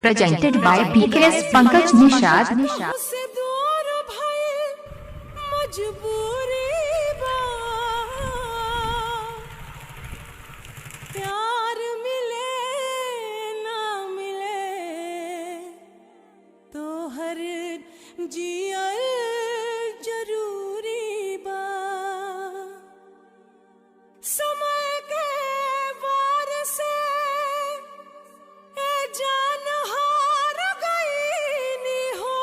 Presented by PKS Pankaj Nishad. उससे दूर भय मजबूरी बा, प्यार मिले ना मिले तो हर जियल जरूरी बा। समय के वार से ए जान हार गईनी हो,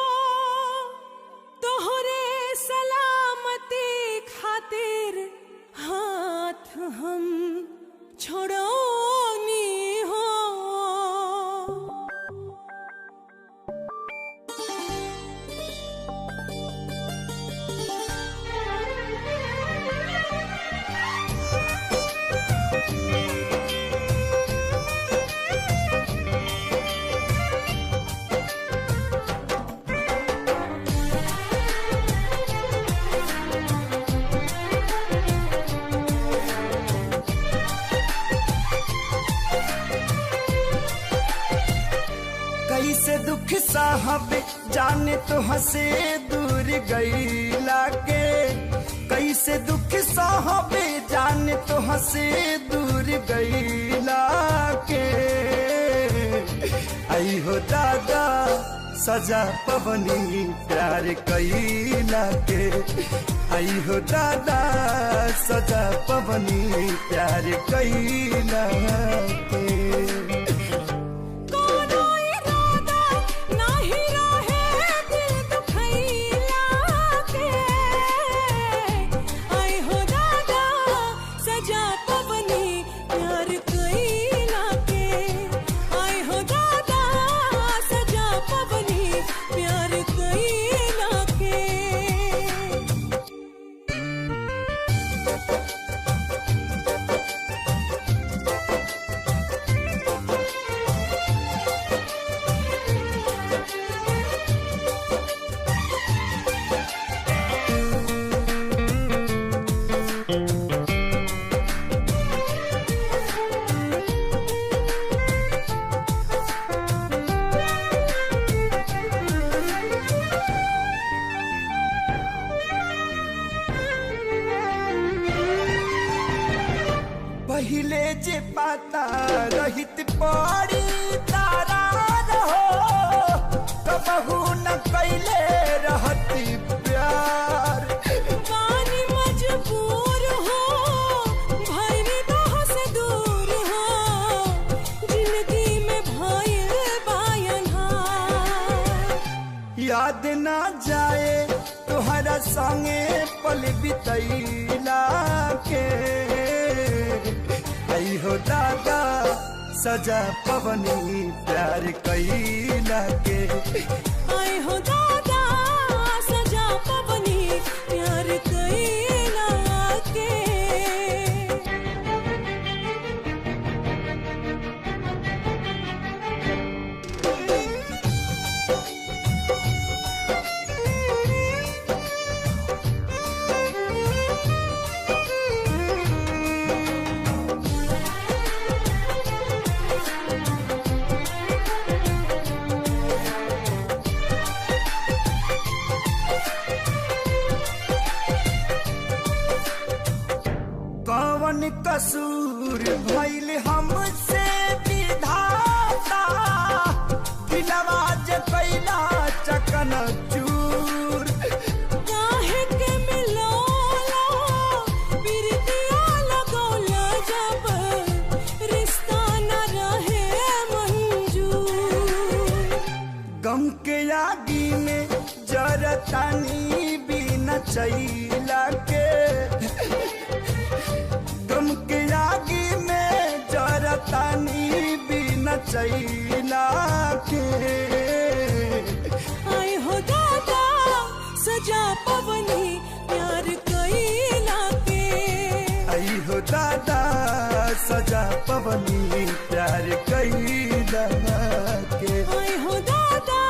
तोहरे सलामती खातिर हाथ हम छोड़ोनी हो। कैसे दुख साहब जाने तो हंसे दूर गईला के, कैसे दुख साहब जाने तो हंसे दूर गईला के। आई हो दादा सजा पवनी प्यार कईला के, आई हो दादा सजा पवनी प्यार कईला के। पहिले जे पाता रहित पड़ी तारा रहो, कबहू न कैले रहती प्यार। पानी मजबूर हो भइनी तोह से दूर हो, जिंदगी में भइल बायनहार। याद ना जाए तोहरा संगे पल बितैला के, आई हो दादा सजा पवनी प्यार कईला के। आई हो दादा सजा पवनी प्यार कईला के। कौन कसूर भइल हमसे विधाता, दिलवा जे कैला चकन चूर। काहे के मिलोला बिरतिया लगौला, जब रिश्ता न रहे मंजूर। गम के आगी में जरतानी भी न चैला के, गम के आगी में जरतानी भी न चैला के। आई हो दादा सजा पवनी प्यार कईला के, आई हो दादा सजा पवनी प्यार कईला के। आई हो दादा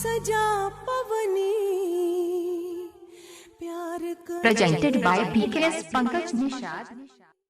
सजा पवनी प्यार Presented by PKS Pankaj Nishad.